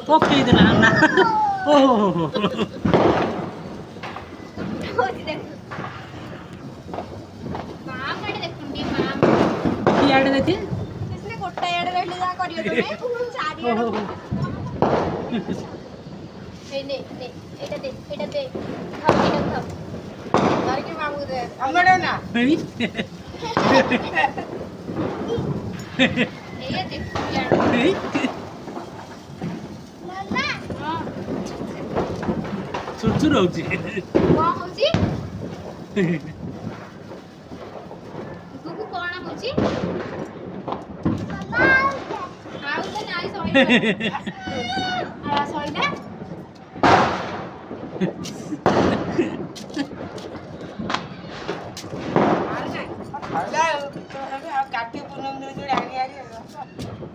ପକେଇଦେଲା ନା ଓହୋ ଇଆଡ଼େ ଦେଖି ଗୋଟାଏ ଆଡେ ରହିଲେ ଯାହା କରିବ ତମେ ଚାରିଆଡେ ଏଇଟା ଦେ ଏଇଟା ଦେ ଖାଉ ଏଇଟା ଖାଉ ଧରିକି ମାମୁଁ ଦେ ଆମର ନା ଏଇଆ ଦେ ମାମା ହଁ ଛୁରଛୁର ହଉଛି କଣ ହଉଛି ଗୁଗୁ କଣ ହଉଛି ମାମା ଆଉ ତ ନାଇଁ ସଇଲା ସଇଲା କାଟି ପୂର୍ଣ୍ଣମୀ ଯୋଉଠି ଆଣି